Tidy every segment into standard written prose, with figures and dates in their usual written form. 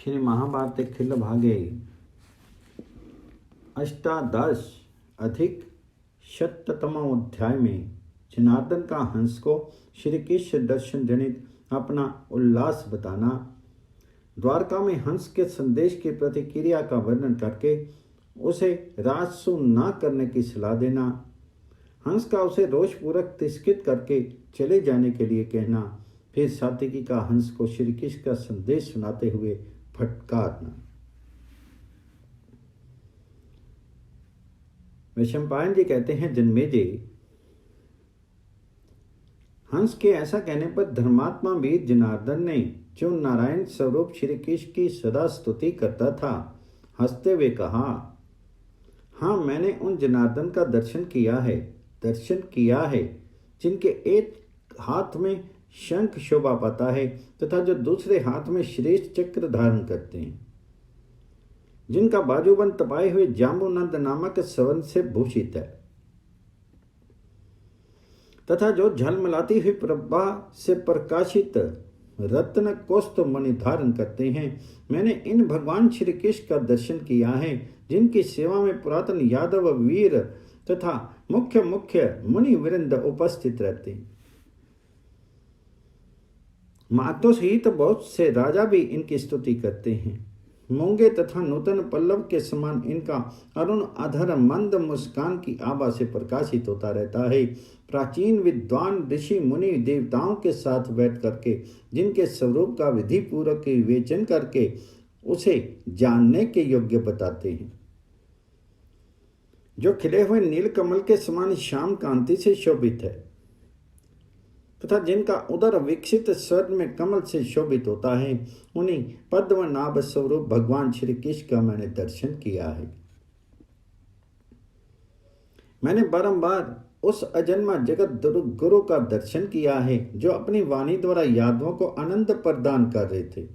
श्री महाभारत खिल भागे अष्टादश अधिक शततमोध्याय में जनार्दन का हंस को श्री कृष्ण दर्शन जनित अपना उल्लास बताना, द्वारका में हंस के संदेश की प्रतिक्रिया का वर्णन करके उसे राजसू न करने की सलाह देना, हंस का उसे रोषपूर्वक तिरस्कृत करके चले जाने के लिए कहना, फिर सात्विकी का हंस को श्री कृष्ण का संदेश सुनाते हुए फटकारना। वैशंपायन जी कहते हैं, जन्मेजय, हंस के ऐसा कहने पर धर्मात्मा वीर जनार्दन ने, जो नारायण स्वरूप श्री कृष्ण की सदा स्तुति करता था, हंसते हुए कहा, हाँ, मैंने उन जनार्दन का दर्शन किया है जिनके एक हाथ में शंख शोभा पाता है तथा जो दूसरे हाथ में श्रेष्ठ चक्र धारण करते हैं, जिनका बाजूबंद तपाए हुए जाम्बुनंद नामक स्वर्ण से भूषित है तथा जो झलमलाती हुई प्रभा से प्रकाशित रत्न कौस्तुभ मणि धारण करते हैं। मैंने इन भगवान श्री कृष्ण का दर्शन किया है, जिनकी सेवा में पुरातन यादव वीर तथा मुख्य मुनि वृंद उपस्थित रहते हैं। मातों सहित बहुत से राजा भी इनकी स्तुति करते हैं। मूंगे तथा नूतन पल्लव के समान इनका अरुण अधर मंद मुस्कान की आभा से प्रकाशित होता रहता है। प्राचीन विद्वान ऋषि मुनि देवताओं के साथ बैठ करके जिनके स्वरूप का विधि पूर्वक विवेचन करके उसे जानने के योग्य बताते हैं, जो खिले हुए नील कमल के समान श्याम कांति से शोभित है तथा जिनका उदर विकसित स्वर्ण में कमल से शोभित होता है, उन्हीं पद्मनाभ स्वरूप भगवान श्री कृष्ण का मैंने दर्शन किया है। मैंने बारंबार उस अजन्मा जगत गुरु का दर्शन किया है, जो अपनी वाणी द्वारा यादवों को आनंद प्रदान कर रहे थे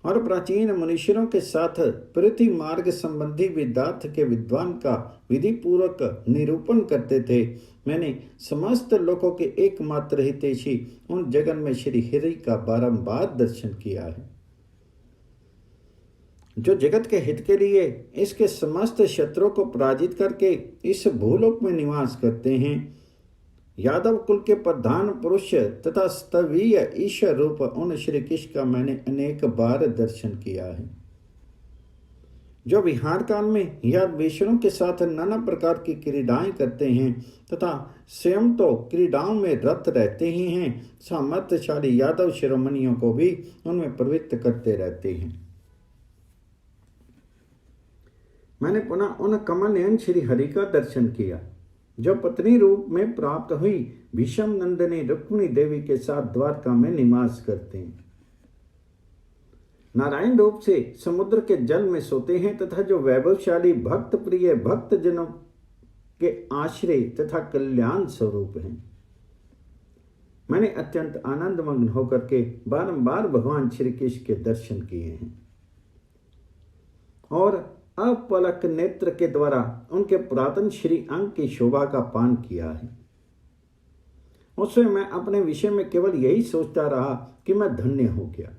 और प्राचीन मनुष्यों के साथ पृथ्वी मार्ग संबंधी वेदांत के विद्वान का विधि पूर्वक निरूपण करते थे। मैंने समस्त लोकों के एकमात्र हितैषी उन जगन में श्री हरि का बारंबार दर्शन किया है, जो जगत के हित के लिए इसके समस्त शत्रुओं को पराजित करके इस भूलोक में निवास करते हैं। यादव कुल के प्रधान पुरुष तथा स्तवीय ईश्वर रूप उन श्री कृष्ण का मैंने अनेक बार दर्शन किया है, जो विहार काल में यादवेश्वरों के साथ नाना प्रकार की क्रीडाएं करते हैं तथा स्वयं तो क्रीडाओं में रत रहते ही हैं, सामर्थ्यशाली यादव शिरोमणियों को भी उनमें प्रवृत्त करते रहते हैं। मैंने पुनः उन कमलनयन श्री हरि का दर्शन किया, जो पत्नी रूप में प्राप्त हुई भीष्म नंदिनी रुक्मिणी देवी के साथ द्वारका में निवास करते हैं, नारायण रूप से समुद्र के जल में सोते हैं तथा जो वैभवशाली भक्त प्रिय भक्त जनों के आश्रय तथा कल्याण स्वरूप हैं। मैंने अत्यंत आनंदमग्न होकर के बारंबार भगवान श्री कृष्ण के दर्शन किए हैं और अपलक नेत्र के द्वारा उनके पुरातन श्री अंग की शोभा का पान किया है। उससे मैं अपने विषय में केवल यही सोचता रहा कि मैं धन्य हो गया।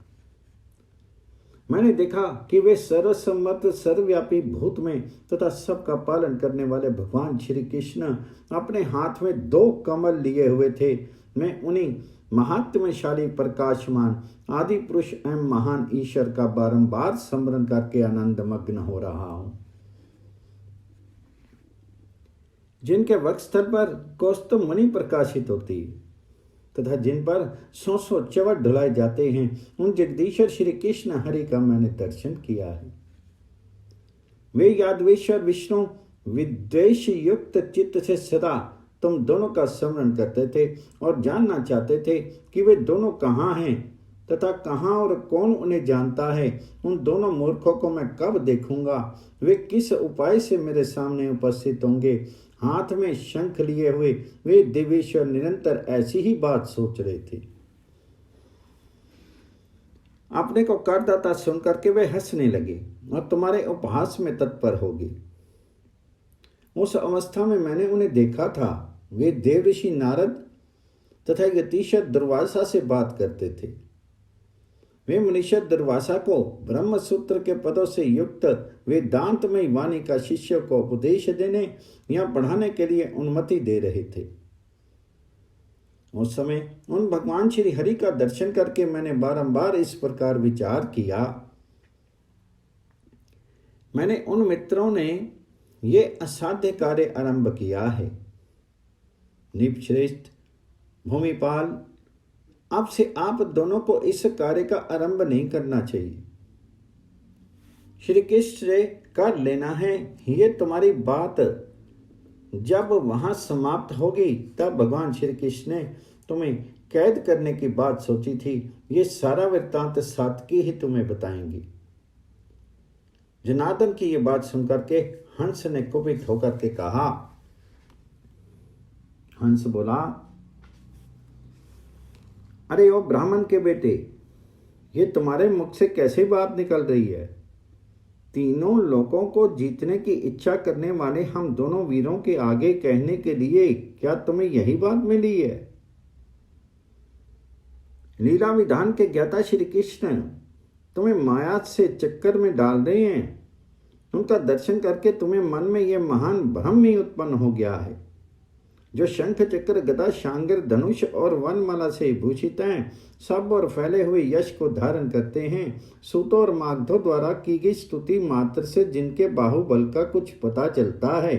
मैंने देखा कि वे सर्वसम्मत सर्वव्यापी भूत में तथा सबका पालन करने वाले भगवान श्री कृष्ण अपने हाथ में 2 कमल लिए हुए थे। मैं उन्हीं महात्म्यशाली प्रकाशमान आदि पुरुष एवं महान ईश्वर का बारंबार स्मरण करके आनंद मग्न हो रहा हूं, जिनके वक्षस्थल पर कौस्तुभ मणि प्रकाशित होती है तथा जिन पर 100 चवट ढुलाए जाते हैं, उन जगदीश्वर श्री कृष्ण हरि का मैंने दर्शन किया है। वे यादवेश्वर विष्णु विद्वेष युक्त चित्त से सदा तुम दोनों का स्मरण करते थे और जानना चाहते थे कि वे दोनों कहाँ हैं तथा कहाँ और कौन उन्हें जानता है। उन दोनों मूर्खों को मैं कब देखूंगा, वे किस उपाय से मेरे सामने उपस्थित होंगे। हाथ में शंख लिए हुए वे देवेश्वर निरंतर ऐसी ही बात सोच रहे थे। अपने को करदाता सुनकर के वे हंसने लगे और तुम्हारे उपहास में तत्पर हो गए। उस अवस्था में मैंने उन्हें देखा था, वे देव ऋषि नारद तथा यतीश्वर दुर्वासा से बात करते थे। वे मनुष्य दुर्वासा को ब्रह्म सूत्र के पदों से युक्त वेदांतमय वाणी का शिष्यों को उपदेश देने या पढ़ाने के लिए अनुमति दे रहे थे। उस समय उन भगवान श्री हरि का दर्शन करके मैंने बारंबार इस प्रकार विचार किया। मैंने उन मित्रों ने ये असाध्य कार्य आरंभ किया है। निपश्रेष्ठ भूमिपाल, आपसे आप दोनों को इस कार्य का आरंभ नहीं करना चाहिए। श्री कृष्ण से कर लेना है। ये तुम्हारी बात जब वहां समाप्त होगी तब भगवान श्री कृष्ण ने तुम्हें कैद करने की बात सोची थी। ये सारा वृत्तांत सात्विकी ही तुम्हें बताएंगी। जनार्दन की ये बात सुनकर के हंस ने कुपित होकर के कहा। हंस बोला, अरे ओ ब्राह्मण के बेटे, ये तुम्हारे मुख से कैसी बात निकल रही है? तीनों लोगों को जीतने की इच्छा करने वाले हम दोनों वीरों के आगे कहने के लिए क्या तुम्हें यही बात मिली है? लीला विधान के ज्ञाता श्री कृष्ण तुम्हें माया से चक्कर में डाल रहे हैं। उनका दर्शन करके तुम्हें मन में यह महान भ्रम ही उत्पन्न हो गया है। जो शंख चक्र गदा शांगर धनुष और वनमाला से भूषित हैं, सब और फैले हुए यश को धारण करते हैं, सूतों और मागधों द्वारा की गई स्तुति मात्र से जिनके बाहुबल का कुछ पता चलता है,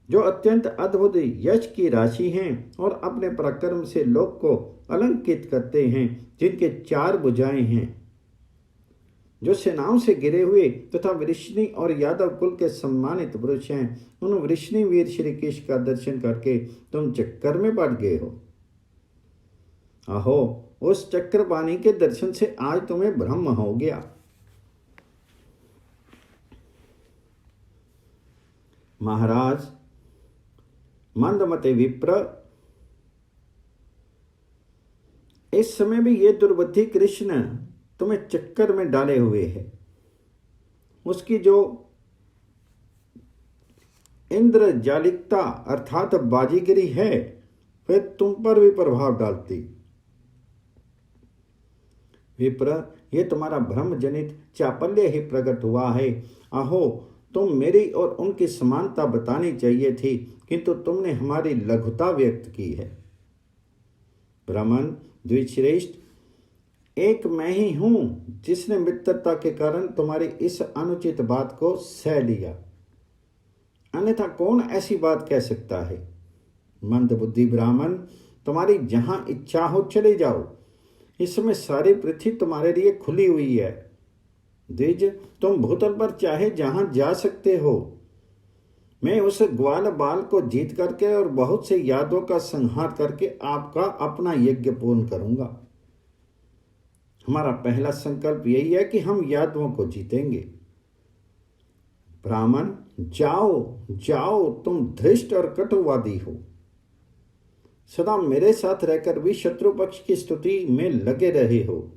जो अत्यंत अद्भुत यश की राशि हैं और अपने पराक्रम से लोक को अलंकित करते हैं, जिनके 4 भुजाएं हैं, जो सेनाओं से घिरे हुए तथा वृष्णि और यादव कुल के सम्मानित पुरुष हैं, उन वृष्णि वीर श्री कृष्ण का दर्शन करके तुम चक्कर में पड़ गए हो। आहो, उस चक्रपाणी के दर्शन से आज तुम्हें भ्रम हो गया। महाराज, मंदमते विप्र, इस समय भी ये दुर्बुद्धि कृष्ण तुम्हें चक्कर में डाले हुए है। उसकी जो इंद्रजालिकता अर्थात बाजीगरी है, वह तुम पर भी प्रभाव डालती। विप्र, ये तुम्हारा भ्रम जनित चापल्य ही प्रकट हुआ है। आहो, तुम मेरी और उनकी समानता बतानी चाहिए थी, किंतु तुमने हमारी लघुता व्यक्त की है। ब्राह्मण द्विश्रेष्ठ, एक मैं ही हूं जिसने मित्रता के कारण तुम्हारी इस अनुचित बात को सह लिया, अन्यथा कौन ऐसी बात कह सकता है? मंद बुद्धि ब्राह्मण, तुम्हारी जहां इच्छा हो चले जाओ। इस समय सारी पृथ्वी तुम्हारे लिए खुली हुई है। द्विज, तुम भूतल पर चाहे जहां जा सकते हो। मैं उस ग्वाल बाल को जीत करके और बहुत से यादवों का संहार करके आपका अपना यज्ञ पूर्ण करूंगा। हमारा पहला संकल्प यही है कि हम यादवों को जीतेंगे। ब्राह्मण, जाओ जाओ, तुम धृष्ट और कटुवादी हो। सदा मेरे साथ रहकर भी शत्रु पक्ष की स्तुति में लगे रहे हो,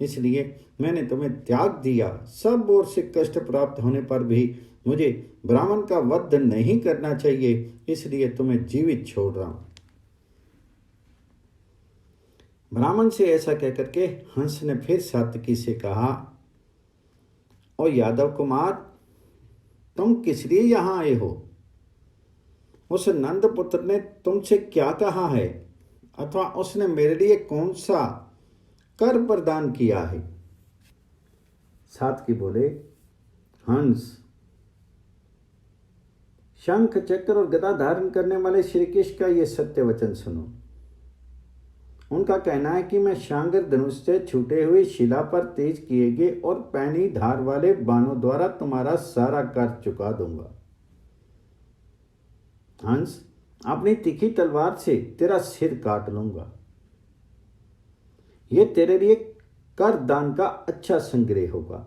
इसलिए मैंने तुम्हें त्याग दिया। सब ओर से कष्ट प्राप्त होने पर भी मुझे ब्राह्मण का वध नहीं करना चाहिए, इसलिए तुम्हें जीवित छोड़ रहा हूं। ब्राह्मण से ऐसा कहकर के हंस ने फिर सात्विकी से कहा, ओ यादव कुमार, तुम किस लिए यहां आए हो? उस नंद पुत्र ने तुमसे क्या कहा है, अथवा उसने मेरे लिए कौन सा कर प्रदान किया है? सात्विकी बोले, हंस, शंख चक्र और गदा धारण करने वाले श्री कृष्ण का ये सत्य वचन सुनो। उनका कहना है कि मैं शांगर धनुष से छूटे हुए शिला पर तेज किए गए और पैनी धार वाले बाणों द्वारा तुम्हारा सारा कर्ज चुका दूंगा। हंस, अपनी तीखी तलवार से तेरा सिर काट लूंगा। यह तेरे लिए कर दान का अच्छा संग्रह होगा।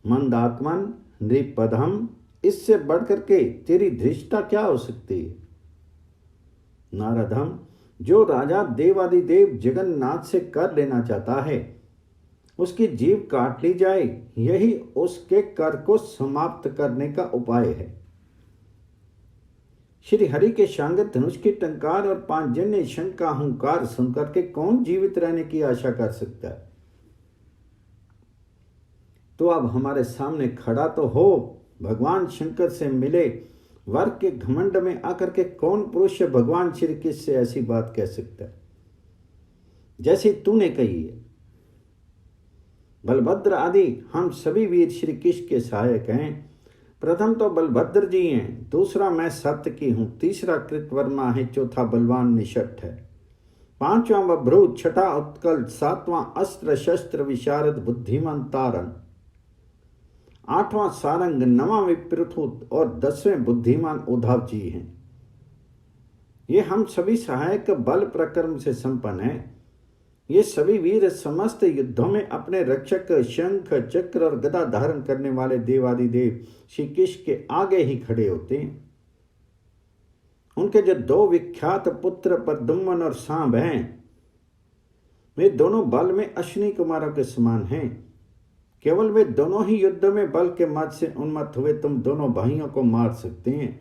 मंदात्मन नृपधम, इससे बढ़कर के तेरी धृष्टता क्या हो सकती है? नारदम, जो राजा देवादिदेव जगन्नाथ से कर लेना चाहता है, उसकी जीभ काट ली जाए, यही उसके कर को समाप्त करने का उपाय है। श्री हरि के शांगत धनुष की टंकार और पांचजन्य शंख का हुंकार सुनकर के कौन जीवित रहने की आशा कर सकता है? तो अब हमारे सामने खड़ा तो हो, भगवान शंकर से मिले वर के घमंड में आकर के कौन पुरुष भगवान श्री कृष्ण से ऐसी बात कह सकता है जैसी तूने कही है? बलभद्र आदि हम सभी वीर श्री कृष्ण के सहायक हैं। प्रथम तो बलभद्र जी हैं, दूसरा मैं सात्यकी हूं, तीसरा कृतवर्मा है, चौथा बलवान निषठ है, पांचवां बभ्रूत, छठा उत्कल, सातवां अस्त्र शस्त्र विशारद बुद्धिमान तारण, आठवां सारंग, नवां विप्रथुत और 10वें बुद्धिमान उद्धव जी हैं। ये हम सभी सहायक बल प्रक्रम से संपन्न हैं। ये सभी वीर समस्त युद्धों में अपने रक्षक शंख चक्र और गदा धारण करने वाले देवादिदेव श्री कृष्ण के आगे ही खड़े होते हैं। उनके जो 2 विख्यात पुत्र प्रद्युम्न और सांब हैं, वे दोनों बल में अश्विनी कुमारों के समान हैं। केवल वे दोनों ही युद्ध में बल के मद से उन्मत्त हुए तुम दोनों भाइयों को मार सकते हैं।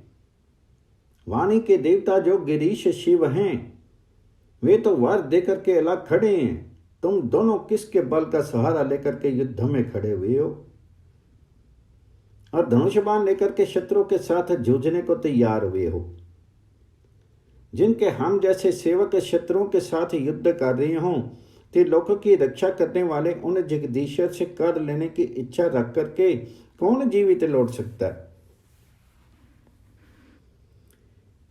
वाणी के देवता जो गिरीश शिव हैं, वे तो वर देकर के अलग खड़े हैं। तुम दोनों किसके बल का सहारा लेकर के युद्ध में खड़े हुए हो और धनुष्यबाण लेकर के शत्रु के साथ जूझने को तैयार हुए हो? जिनके हम जैसे सेवक शत्रुओं के साथ युद्ध कर रहे हों, त्रिलोक की रक्षा करने वाले उन जगदीश्वर से कर लेने की इच्छा रख करके कौन जीवित लौट सकता है?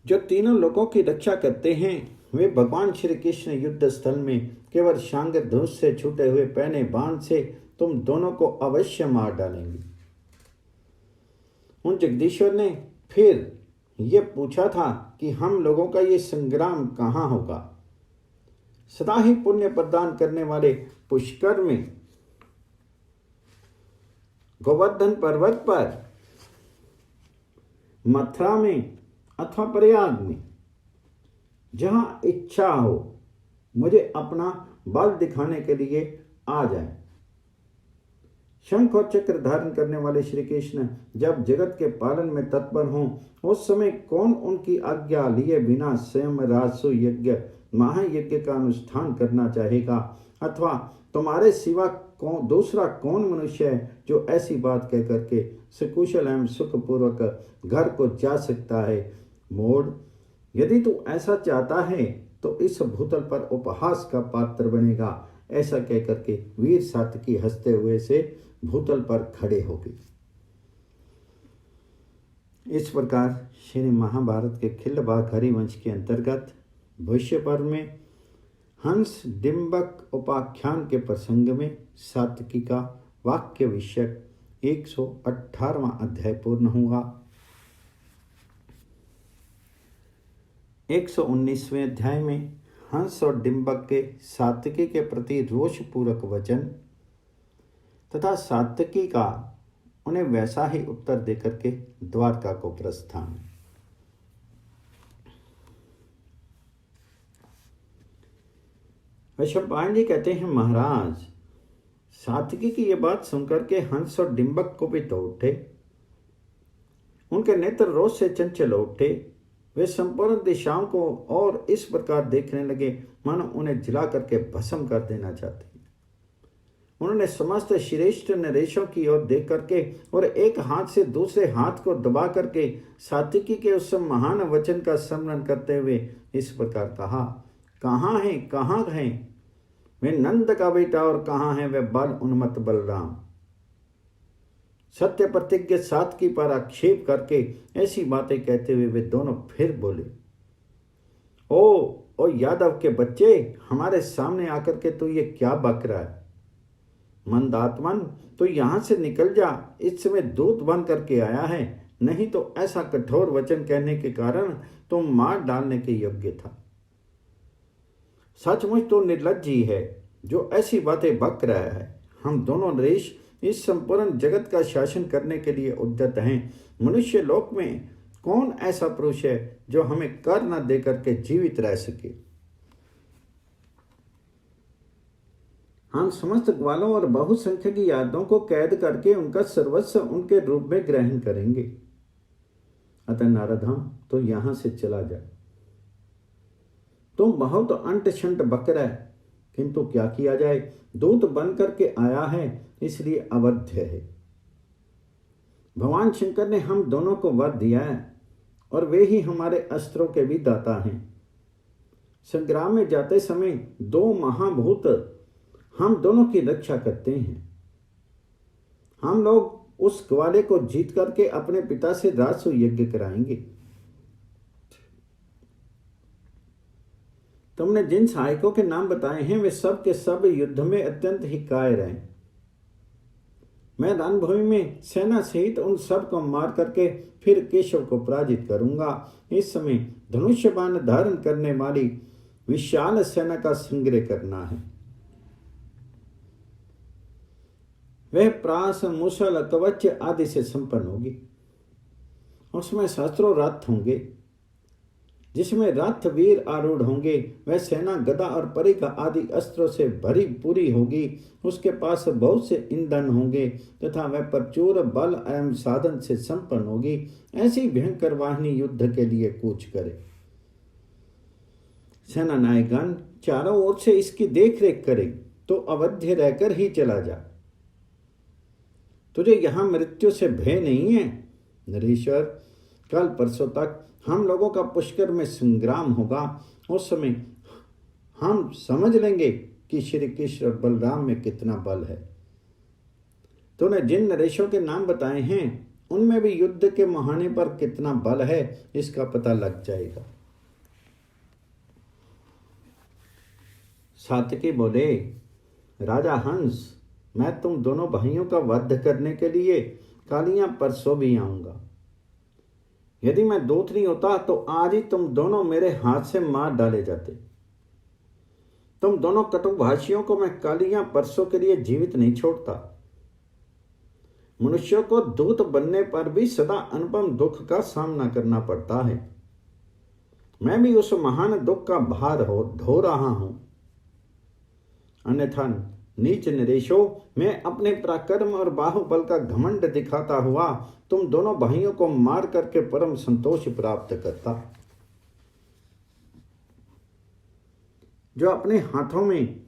जो तीनों लोकों की रक्षा करते हैं, वे भगवान श्री कृष्ण युद्ध स्थल में केवल शांग धनुष से छूटे हुए पहने बाण से तुम दोनों को अवश्य मार डालेंगे। उन जगदीश्वर ने फिर ये पूछा था कि हम लोगों का ये संग्राम कहाँ होगा? सदा ही पुण्य प्रदान करने वाले पुष्कर में, गोवर्धन पर्वत पर, मथुरा में अथवा प्रयाग में, जहां इच्छा हो मुझे अपना बल दिखाने के लिए आ जाए। शंख और चक्र धारण करने वाले श्री कृष्ण जब जगत के पालन में तत्पर हों, उस समय कौन उनकी आज्ञा लिए बिना स्वयं राजसु यज्ञ महायज्ञ का अनुष्ठान करना चाहेगा? अथवा तुम्हारे सिवा दूसरा कौन मनुष्य है जो ऐसी बात कह करके सकुशल एवं सुखपूर्वक घर को जा सकता है? मोड़, यदि तू ऐसा चाहता है तो इस भूतल पर उपहास का पात्र बनेगा। ऐसा कहकर के वीर सात्यकी हंसते हुए से भूतल पर खड़े हो गए। इस प्रकार श्री महाभारत के खिल्लबाग हरिवंश के अंतर्गत भविष्य पर्व में हंस डिंबक उपाख्यान के प्रसंग में सात्यकी का वाक्य विषयक 118वां अध्याय पूर्ण हुआ। 119वें अध्याय में हंस और डिंबक के सात्यकी के प्रति रोषपूर्वक वचन तथा सात्यकी का उन्हें वैसा ही उत्तर देकर के द्वारका को प्रस्थान। वैशंपायन जी कहते हैं, महाराज, सात्यकी की यह बात सुनकर के हंस और डिंबक को भी तो उठे। उनके नेत्र रोष से चंचल उठे। वे संपूर्ण दिशाओं को और इस प्रकार देखने लगे मानो उन्हें जला करके भस्म कर देना चाहते हैं। उन्होंने समस्त श्रेष्ठ नरेशों की ओर देख करके और एक हाथ से दूसरे हाथ को दबा करके सात्यकी के उस महान वचन का स्मरण करते हुए इस प्रकार कहा, कहाँ है, कहाँ है वे नंद का बेटा और कहाँ है वे बल उन्मत्त बलराम? सत्य प्रतिज्ञ सात्यकी पर आक्षेप करके ऐसी बातें कहते हुए वे दोनों फिर बोले, ओ यादव के बच्चे, हमारे सामने आकर के तू ये क्या बक रहा है? मंदात्मन, तो यहां से निकल जा। इस समय दूत बन करके आया है, नहीं तो ऐसा कठोर वचन कहने के कारण तुम मार डालने के योग्य था। सचमुच तो निर्लज्जी है जो ऐसी बातें बक रहा है। हम दोनों नरेश इस संपूर्ण जगत का शासन करने के लिए उद्यत हैं। मनुष्य लोक में कौन ऐसा पुरुष है जो हमें कर न दे करके जीवित रह सके? हम समस्त ग्वालों और बहुसंख्यक यादों को कैद करके उनका सर्वस्व उनके रूप में ग्रहण करेंगे अतः नारद हम तो यहाँ से चला जा। तुम बहुत अंट शंट बकर है, किंतु क्या किया जाए, दूत बन करके आया है इसलिए अवध्य है। भगवान शंकर ने हम दोनों को वर दिया है और वे ही हमारे अस्त्रों के भी दाता हैं। संग्राम में जाते समय दो महाभूत हम दोनों की रक्षा करते हैं। हम लोग उस ग्वाले को जीत करके अपने पिता से राजसूय यज्ञ कराएंगे। तुमने जिन सहायकों के नाम बताए हैं वे सब के सब युद्ध में अत्यंत ही कायर हैं। मैं रणभूमि में सेना सहित उन सब को मार करके फिर केशव को पराजित करूंगा। इस समय धनुष्य बाण धारण करने वाली विशाल सेना का संग्रह करना है। वह प्रास मुसल कवच आदि से संपन्न होगी। उसमें सहस्त्रों रथ होंगे, जिसमें रथ वीर आरूढ़ होंगे। वह सेना गदा और परिघ आदि अस्त्रों से भरी पूरी होगी। उसके पास बहुत से ईंधन होंगे तथा वह प्रचुर बल एवं साधन से संपन्न होगी। ऐसी भयंकर वाहिनी युद्ध के लिए कूच करे। सेना नायकगण चारों ओर से इसकी देखरेख करे, तो अवध्य रहकर ही चला जा। तुझे यहां मृत्यु से भय नहीं है नरेश्वर। कल परसों तक हम लोगों का पुष्कर में संग्राम होगा। उस समय हम समझ लेंगे कि श्री कृष्ण और बलराम में कितना बल है। तूने जिन नरेशों के नाम बताए हैं उनमें भी युद्ध के मुहाने पर कितना बल है इसका पता लग जाएगा। सात्यकी बोले, राजा हंस, मैं तुम दोनों भाइयों का वध करने के लिए कालियां परसों भी आऊंगा। यदि मैं दूत नहीं होता तो आज ही तुम दोनों मेरे हाथ से मार डाले जाते। तुम दोनों कटुभाषियों को मैं कालियां परसों के लिए जीवित नहीं छोड़ता। मनुष्यों को दूत बनने पर भी सदा अनुपम दुख का सामना करना पड़ता है। मैं भी उस महान दुख का भार धो रहा हूं। अन्यथा नीच नरेशो, मैं अपने पराक्रम और बाहुबल का घमंड दिखाता हुआ तुम दोनों भाइयों को मार करके परम संतोष प्राप्त करता। जो अपने हाथों में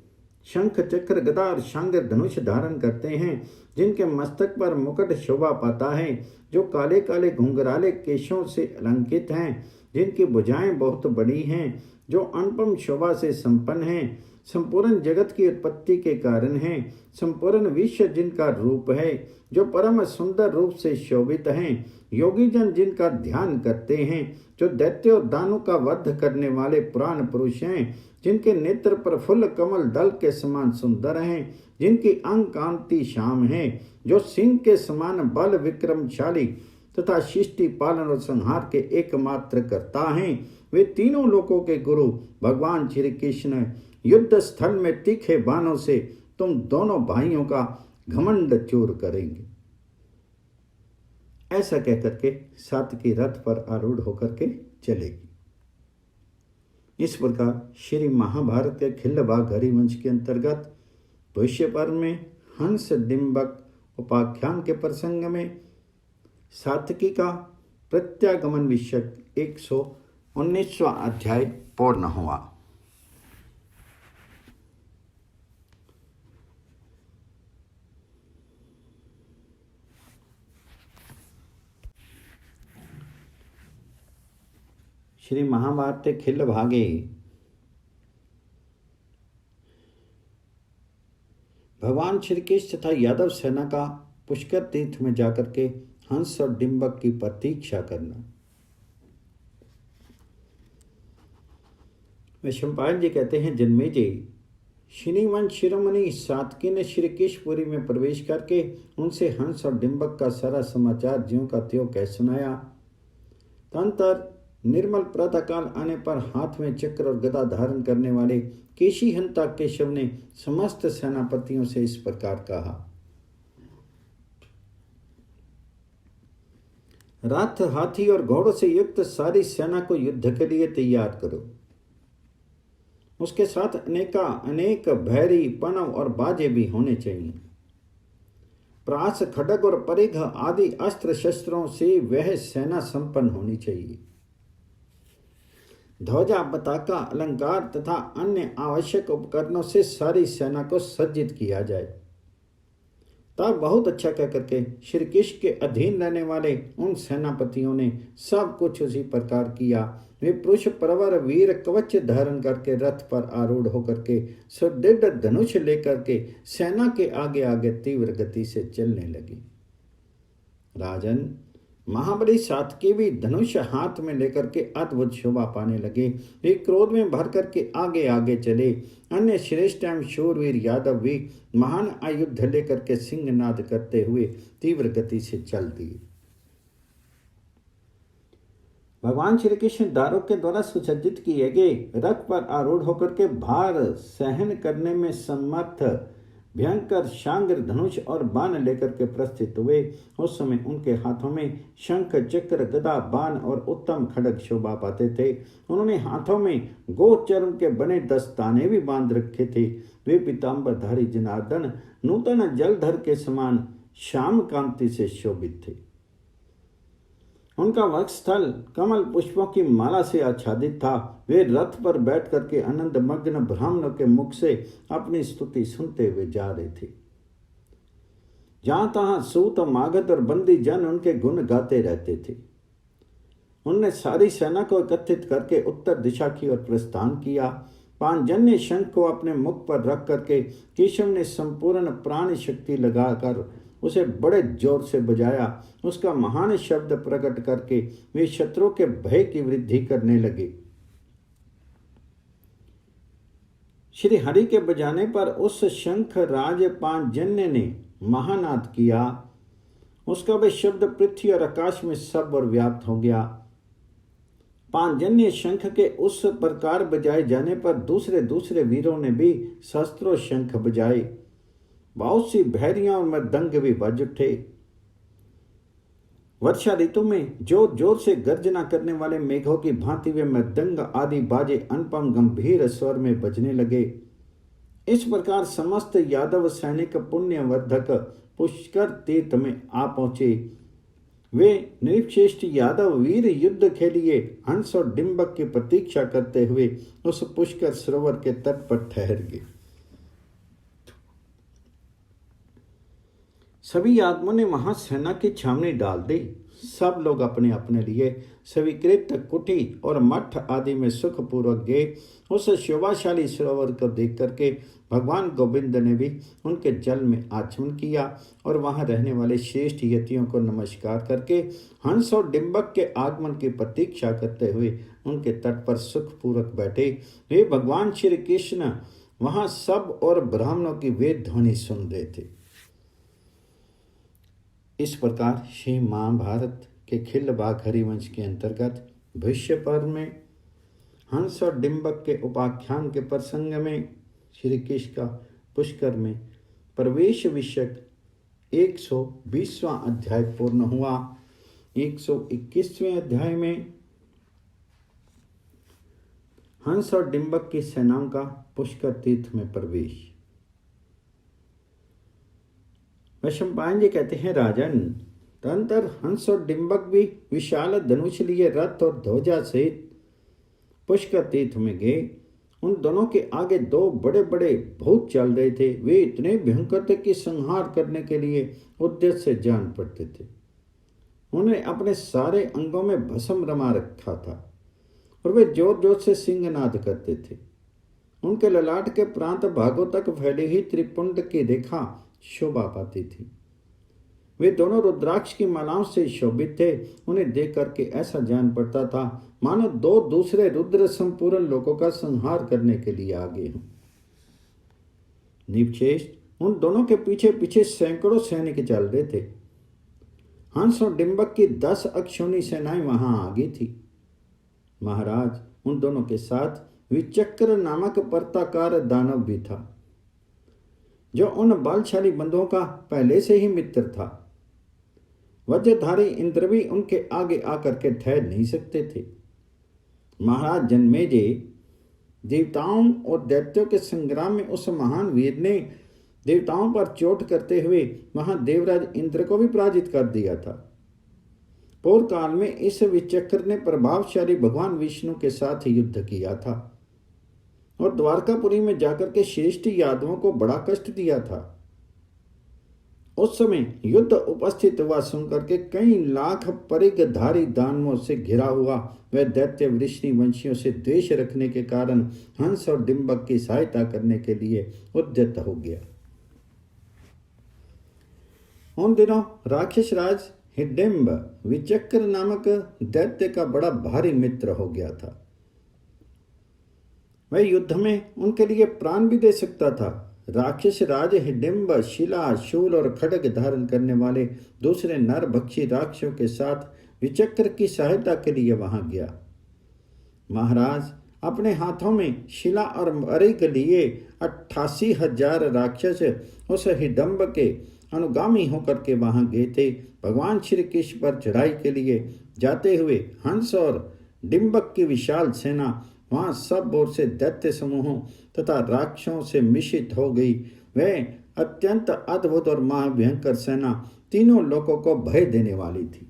शंख चक्र गदा और शांग धनुष धारण करते हैं, जिनके मस्तक पर मुकुट शोभा पाता है, जो काले काले घुंघराले केशों से अलंकित हैं, जिनकी भुजाएं बहुत बड़ी हैं, जो अनुपम शोभा से संपन्न हैं, संपूर्ण जगत की उत्पत्ति के कारण है, संपूर्ण विश्व जिनका रूप है, जो परम सुंदर रूप से शोभित हैं, योगी जन जिनका ध्यान करते हैं, जो दैत्य और दानों का वध करने वाले पुराण पुरुष हैं, जिनके नेत्र प्रफुल्ल कमल दल के समान सुंदर हैं, जिनकी अंग कांति श्याम है, जो सिंह के समान बल विक्रमशाली तथा शिष्टि पालन और संहार के एकमात्र कर्ता हैं, वे तीनों लोकों के गुरु भगवान श्री कृष्ण युद्ध स्थल में तीखे बाणों से तुम दोनों भाइयों का घमंड चूर करेंगे। ऐसा कहकर के सात्यकी रथ पर आरूढ़ होकर के चलेगी। इस प्रकार श्री महाभारत के खिल्लबाग हरिवंश के अंतर्गत भविष्य पर्व में हंस डिंबक उपाख्यान के प्रसंग में सात्यकी का प्रत्यागमन विषयक 119वां अध्याय पूर्ण हुआ। श्री महाभारत के खिल्ल भागे भगवान श्री कृष्ण तथा यादव सेना का पुष्कर तीर्थ में जाकर के हंस और डिंबक की प्रतीक्षा करना। वैशंपायन जी कहते हैं, जन्मेजय, श्रीवंश शिरोमणि सात्यकी ने श्री कृष्णपुरी में प्रवेश करके उनसे हंस और डिंबक का सारा समाचार ज्यों का त्यों कह सुनाया। तदंतर निर्मल प्रातःकाल आने पर हाथ में चक्र और गदा धारण करने वाले केशी हंता केशव ने समस्त सेनापतियों से इस प्रकार कहा, रथ हाथी और घोड़ों से युक्त सारी सेना को युद्ध के लिए तैयार करो। उसके साथ अनेक भैरी पणव और बाजे भी होने चाहिए। प्रास, खड्ग और परिघ आदि अस्त्र शस्त्रों से वह सेना संपन्न होनी चाहिए। ध्वजा, पताका, अलंकार तथा अन्य आवश्यक उपकरणों से सारी सेना को सज्जित किया जाए। तब बहुत अच्छा कह करके श्री कृष्ण के अधीन रहने वाले उन सेनापतियों ने सब कुछ उसी प्रकार किया। वे पुरुष प्रवर वीर कवच धारण करके रथ पर आरूढ़ होकर के सुदृढ़ धनुष लेकर के सेना के आगे आगे तीव्र गति से चलने लगे। राजन, महाबली सात्की भी धनुष हाथ में लेकर के अद्भुत शोभा पाने लगे। वे क्रोध में भर करके आगे आगे चले। अन्य श्रेष्ठ एवं शूरवीर यादव भी महान आयुध लेकर के सिंहनाद करते हुए तीव्र गति से चल दिए। भगवान श्री कृष्ण दारों के द्वारा सुसज्जित किए गए रथ पर आरूढ़ होकर के भार सहन करने में समर्थ भयंकर शांग्र धनुष और बाण लेकर के प्रस्थित हुए। उस समय उनके हाथों में शंख, चक्र, गदा, बाण और उत्तम खड्ग शोभा पाते थे। उन्होंने हाथों में गोचर्म के बने दस्ताने भी बांध रखे थे। वे पीतांबरधारी जनार्दन नूतन जलधर के समान श्याम कांति से शोभित थे। उनका वक्षस्थल कमल पुष्पों की माला से आच्छादित था। वे रथ पर बैठ करके आनंद मग्न ब्राह्मणों के मुख से अपनी स्तुति सुनते हुए जा रहे थे। जहां तहां सूत, मागध और बंदी जन उनके गुण गाते रहते थे। उनने सारी सेना को एकत्रित करके उत्तर दिशा की ओर प्रस्थान किया। पांचजन्य शंख को अपने मुख पर रख करके केशव ने संपूर्ण प्राण शक्ति लगाकर उसे बड़े जोर से बजाया। उसका महान शब्द प्रकट करके वे शत्रु के भय की वृद्धि करने लगे। श्री हरि के बजाने पर उस शंख राज पांचजन्य ने महानाद किया। उसका वह शब्द पृथ्वी और आकाश में सब और व्याप्त हो गया। पांचजन्य शंख के उस प्रकार बजाए जाने पर दूसरे दूसरे वीरों ने भी शस्त्रों शंख बजाए। बहुत सी भैरियां और मृदंग भी बज उठे। वर्षा ऋतु में जोर जोर से गर्जना करने वाले मेघों की भांति वे मृदंग आदि बाजे अनुपम गंभीर स्वर में बजने लगे। इस प्रकार समस्त यादव सैनिक पुण्यवर्धक पुष्कर तीर्थ में आ पहुंचे। वे निर्श्रेष्ठ यादव वीर युद्ध के लिए हंस और डिंबक की प्रतीक्षा करते हुए उस पुष्कर सरोवर के तट पर ठहर गए। सभी आदमियों ने वहां सेना की छावनी डाल दी। सब लोग अपने अपने लिए स्वीकृत कुटी और मठ आदि में सुखपूर्वक गए। उस शोभाशाली सरोवर को देख करके भगवान गोविंद ने भी उनके जल में आचमन किया और वहां रहने वाले श्रेष्ठ यतियों को नमस्कार करके हंस और डिंबक के आगमन की प्रतीक्षा करते हुए उनके तट पर सुखपूर्वक बैठे। वे भगवान श्री कृष्ण वहां सब और ब्राह्मणों की वेद ध्वनि सुन रहे थे। इस प्रकार श्री महाभारत के खिल्लबाग हरिवंश के अंतर्गत भविष्य पर्व में हंस और डिंबक के उपाख्यान के प्रसंग में श्री कृष्ण का पुष्कर में प्रवेश विषयक 120वां अध्याय पूर्ण हुआ। 121वें अध्याय में हंस और डिंबक की सेनाओं का पुष्कर तीर्थ में प्रवेश। वैशंपायन जी कहते हैं, राजन, तदंतर हंस और डिंबक भी विशाल धनुष लिए रथ और ध्वजा सहित पुष्कर तीर्थ में गए। उन दोनों के आगे दो बड़े बड़े भूत चल रहे थे। वे इतने भयंकर थे कि संहार करने के लिए उद्देश्य से जान पड़ते थे। उन्हें अपने सारे अंगों में भस्म रमा रखा था और वे जोर जोर से सिंहनाद करते थे। उनके ललाट के प्रांत भागों तक फैली ही त्रिपुंड की रेखा शोभा पाती थी। वे दोनों रुद्राक्ष की मालाओं से शोभित थे। उन्हें देख करके ऐसा जान पड़ता था मानो दो दूसरे रुद्र संपूर्ण लोगों का संहार करने के लिए आगे हों। निपचेष्ट उन दोनों के पीछे पीछे सैकड़ों सैनिक चल रहे थे। हंस और डिंबक की 10 अक्षौणी सेनाएं वहां आ गई थी। महाराज, उन दोनों के साथ विचक्र नामक पर्ताकार दानव भी था, जो उन बलशाली बंधुओं का पहले से ही मित्र था। वज्रधारी इंद्र भी उनके आगे आकर के ठहर नहीं सकते थे। महाराज जन्मेजय, देवताओं और दैत्यों के संग्राम में उस महान वीर ने देवताओं पर चोट करते हुए वहां देवराज इंद्र को भी पराजित कर दिया था। पूर्व काल में इस विचक्र ने प्रभावशाली भगवान विष्णु के साथ युद्ध किया था और द्वारकापुरी में जाकर के श्रेष्ठ यादवों को बड़ा कष्ट दिया था। उस समय युद्ध उपस्थित हुआ सुनकर के कई लाख परिघधारी दानवों से घिरा हुआ वह दैत्य वृष्णि वंशियों से द्वेष रखने के कारण हंस और डिंबक की सहायता करने के लिए उद्यत हो गया। उन दिनों राक्षस राज हिडिंब विचक्र नामक दैत्य का बड़ा भारी मित्र हो गया था। वह युद्ध में उनके लिए प्राण भी दे सकता था। राक्षस राज हिडिंब शिला, शूल और खड्ग धारण करने वाले दूसरे नरभक्षी राक्षसों के साथ विचक्र की सहायता के लिए वहां गया। महाराज अपने हाथों में शिला और मरिग लिए 88,000 राक्षस उस हिडिंब के अनुगामी होकर के वहां गए थे। भगवान श्री कृष्ण पर चढ़ाई के लिए जाते हुए हंस और डिंबक की विशाल सेना वहां सब ओर से दैत्य समूहों तथा राक्षसों से मिश्रित हो गई। वह अत्यंत अद्भुत और महाभयंकर सेना तीनों लोगों को भय देने वाली थी।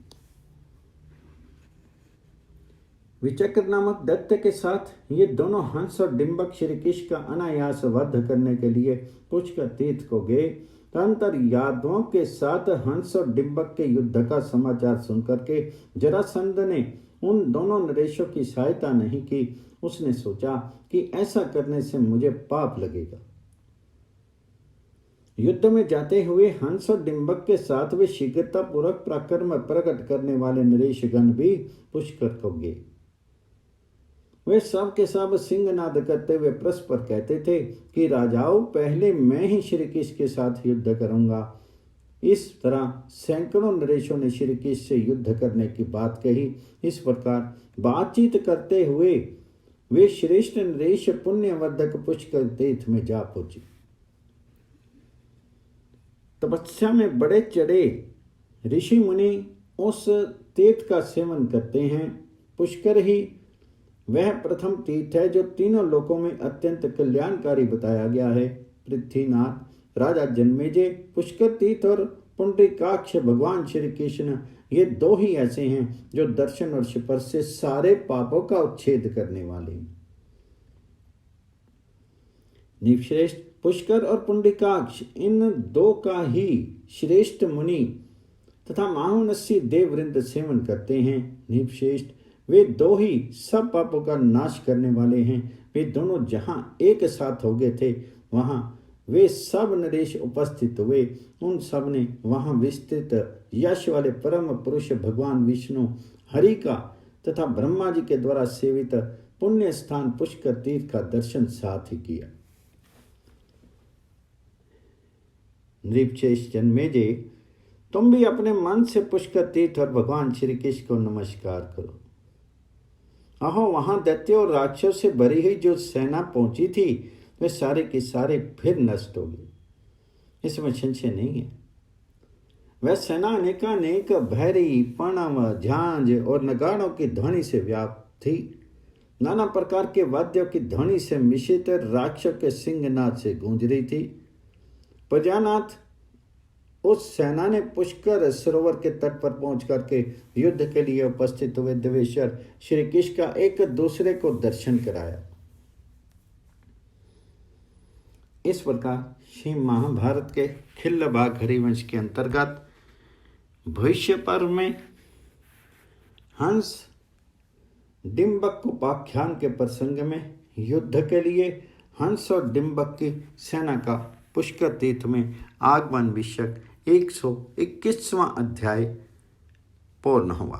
विचक्र नामक दैत्य के साथ ये दोनों हंस और डिंबक श्री कृष्ण का अनायास वध करने के लिए पुष्कर तीर्थ को गए। तदंतर यादवों के साथ हंस और डिंबक के युद्ध का समाचार सुनकर के जरासंध ने उन दोनों नरेशों की सहायता नहीं की। उसने सोचा कि ऐसा करने से मुझे पाप लगेगा। युद्ध में जाते हुए हंस और डिंबक के साथ वे शीघ्रतापूर्वक पराक्रम प्रकट करने वाले नरेशगण भी पुष्कर को गए। वे सब के सब सिंहनाद करते हुए परस्पर कहते थे कि राजाओं, पहले मैं ही श्री कृष्ण के साथ युद्ध करूंगा। इस तरह सैकड़ों नरेशों ने श्री कृष्ण से युद्ध करने की बात कही। इस प्रकार बातचीत करते हुए वे श्रेष्ठ नरेश पुण्यवर्धक पुष्कर तीर्थ में जा पहुंचे। तपस्या में बड़े चढ़े ऋषि मुनि उस तीर्थ का सेवन करते हैं। पुष्कर ही वह प्रथम तीर्थ है जो तीनों लोकों में अत्यंत कल्याणकारी बताया गया है। पृथ्वीनाथ, राजा जन्मेजय, पुष्कर तीर्थ और पुंडरीकाक्ष भगवान श्री कृष्ण, ये दो ही ऐसे हैं जो दर्शन और स्पर्श से सारे पापों का उच्छेद करने वाले हैं। निश्रेष्ठ पुष्कर और पुंडरीकाक्ष, इन दो का ही श्रेष्ठ मुनि तथा महामनस्वी देववृंद सेवन करते हैं। निश्रेष्ठ वे दो ही सब पापों का नाश करने वाले हैं। वे दोनों जहां एक साथ हो गए थे वहां वे सब नरेश उपस्थित हुए। उन सब ने वहां विस्तृत यश वाले परम पुरुष भगवान विष्णु हरि का तथा ब्रह्मा जी के द्वारा सेवित पुण्य स्थान पुष्कर तीर्थ का दर्शन साथ ही किया। नृपश्रेष्ठ जन्मेजय, तुम भी अपने मन से पुष्कर तीर्थ और भगवान श्री कृष्ण को नमस्कार करो। अहो, वहां दैत्य और राक्षसों से भरी हुई जो सेना पहुंची थी वे सारे के सारे फिर नष्ट हो गए, इसमें संशय नहीं है। वह सेना अनेकानेक भैरी, पणव, झांझ और नगाड़ों की ध्वनि से व्याप्त थी। नाना प्रकार के वाद्यों की ध्वनि से मिश्रित राक्षसों के सिंहनाद से गूंज रही थी। प्रजानाथ, उस सेना ने पुष्कर सरोवर के तट पर पहुंच करके युद्ध के लिए उपस्थित हुए देवेश्वर श्री कृष्ण का एक दूसरे को दर्शन कराया। इस प्रकार श्री महाभारत के खिल्लभाग हरिवंश के अंतर्गत भविष्य पर्व में हंस डिंबक उपाख्यान के प्रसंग में युद्ध के लिए हंस और डिंबक की सेना का पुष्कर तीर्थ में आगमन विषयक 121वां अध्याय पूर्ण हुआ।